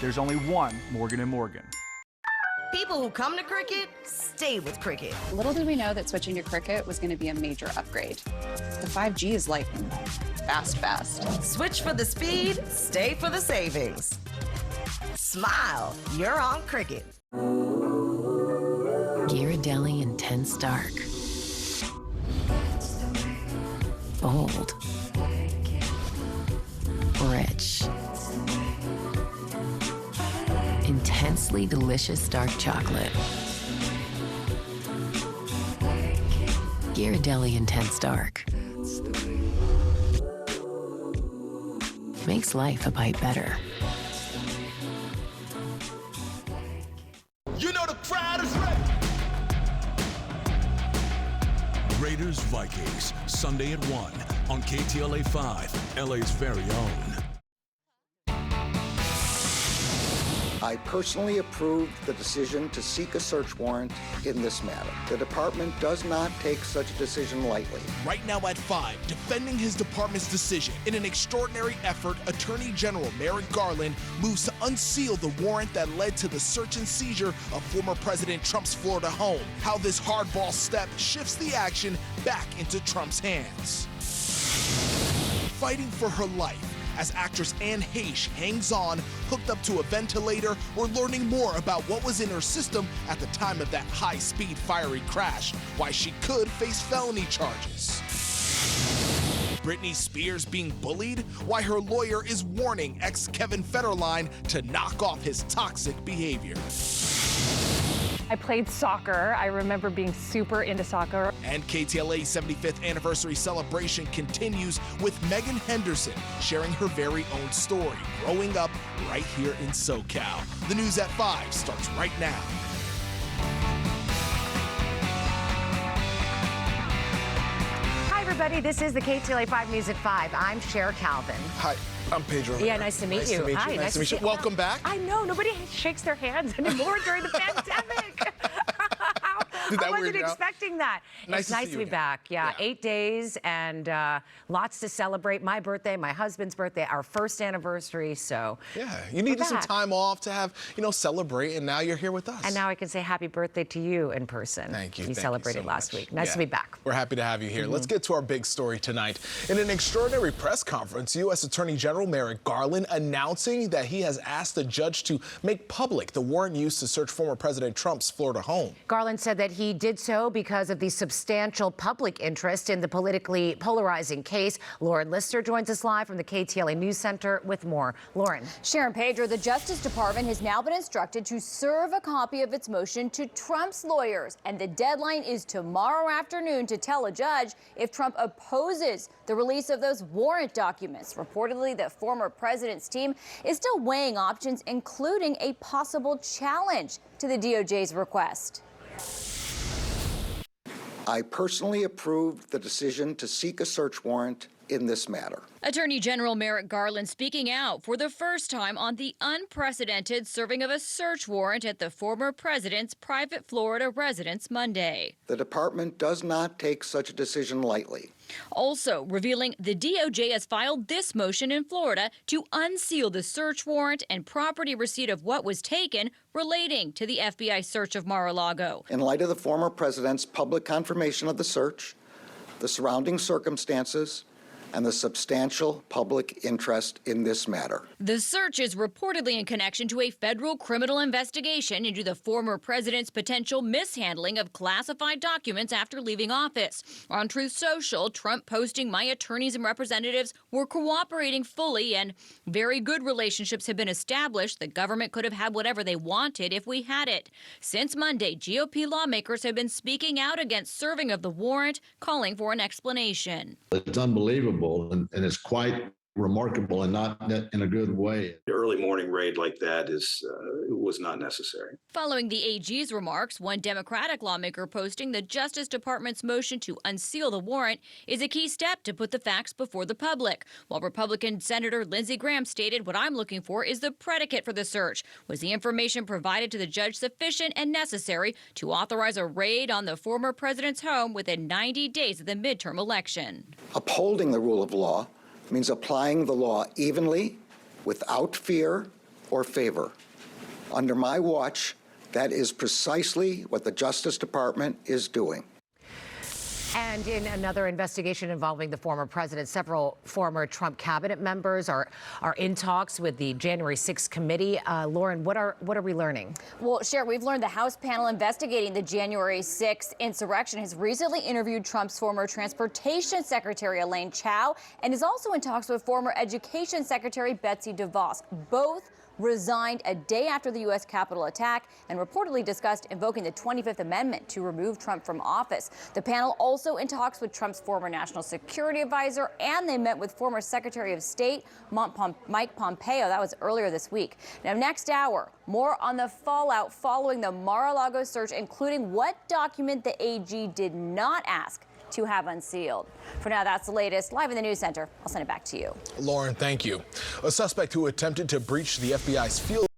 There's only one Morgan & Morgan. People who come to Cricket stay with Cricket. Little did we know that switching to Cricket was going to be a major upgrade. The 5G is like fast. Switch for the speed, stay for the savings. Smile, you're on Cricket. Ghirardelli Intense Dark. Bold. Rich. Intensely delicious dark chocolate. Ghirardelli Intense Dark. Makes life a bite better. You know the crowd is ready. Raiders Vikings, Sunday at 1 on KTLA 5, LA's very own. I personally approved the decision to seek a search warrant in this matter. The department does not take such a decision lightly. Right now at 5, defending his department's decision. In an extraordinary effort, Attorney General Merrick Garland moves to unseal the warrant that led to the search and seizure of former President Trump's Florida home. How this hardball step shifts the action back into Trump's hands. Fighting for her life. As actress Anne Heche hangs on, hooked up to a ventilator, we're learning more about what was in her system at the time of that high-speed fiery crash, why she could face felony charges. Britney Spears being bullied, why her lawyer is warning ex-Kevin Federline to knock off his toxic behavior. I played soccer. I remember being super into soccer. And KTLA's 75th anniversary celebration continues with Megan Henderson sharing her very own story, growing up right here in SoCal. The news at 5 starts right now. Hi, everybody. This is the KTLA 5 News at 5. I'm Cher Calvin. Hi, I'm Pedro. Yeah, nice to meet you. Hi, nice to meet you. Welcome back. I know. Nobody shakes their hands anymore during the pandemic. I wasn't expecting that. It's nice to be back. Yeah, 8 days and lots to celebrate. My birthday, my husband's birthday, our first anniversary. So yeah, you needed some time off to have, celebrate, and now you're here with us. And now I can say happy birthday to you in person. Thank you. You celebrated last week. Nice to be back. We're happy to have you here. Let's get to our big story tonight. In an extraordinary press conference, U.S. Attorney General Merrick Garland announcing that he has asked the judge to make public the warrant used to search former President Trump's Florida home. Garland said that he did so because of the substantial public interest in the politically polarizing case. Lauren Lister joins us live from the KTLA News Center with more. Lauren. Sharon Pedro, the Justice Department has now been instructed to serve a copy of its motion to Trump's lawyers, and the deadline is tomorrow afternoon to tell a judge if Trump opposes the release of those warrant documents. Reportedly, the former president's team is still weighing options, including a possible challenge to the DOJ's request. I personally approved the decision to seek a search warrant in this matter. Attorney General Merrick Garland speaking out for the first time on the unprecedented serving of a search warrant at the former president's private Florida residence Monday. The department does not take such a decision lightly. Also revealing the DOJ has filed this motion in Florida to unseal the search warrant and property receipt of what was taken relating to the FBI search of Mar-a-Lago. In light of the former president's public confirmation of the search, the surrounding circumstances, and the substantial public interest in this matter. The search is reportedly in connection to a federal criminal investigation into the former president's potential mishandling of classified documents after leaving office. On Truth Social, Trump posting, "My attorneys and representatives were cooperating fully and very good relationships have been established. The government could have had whatever they wanted if we had it." Since Monday, GOP lawmakers have been speaking out against serving of the warrant, calling for an explanation. It's unbelievable. And it's quite remarkable and not in a good way. The early morning raid like that was not necessary. Following the AG's remarks, one Democratic lawmaker posting the Justice Department's motion to unseal the warrant is a key step to put the facts before the public, while Republican Senator Lindsey Graham stated, "What I'm looking for is the predicate for the search. Was the information provided to the judge sufficient and necessary to authorize a raid on the former president's home within 90 days of the midterm election?" Upholding the rule of law means applying the law evenly, without fear, or favor. Under my watch, that is precisely what the Justice Department is doing. And in another investigation involving the former president, several former Trump cabinet members are in talks with the January 6th committee. Lauren, what are we learning? Well, Cher, we've learned the House panel investigating the January 6th insurrection has recently interviewed Trump's former Transportation Secretary Elaine Chao and is also in talks with former Education Secretary Betsy DeVos. Both resigned a day after the U.S. Capitol attack and reportedly discussed invoking the 25th Amendment to remove Trump from office. The panel also in talks with Trump's former national security advisor, and they met with former Secretary of State Mike Pompeo. That was earlier this week. Now, next hour, more on the fallout following the Mar-a-Lago search, including what document the AG did not ask to have unsealed. For now, that's the latest. Live in the news center. I'll send it back to you. Lauren, thank you. A suspect who attempted to breach the FBI's field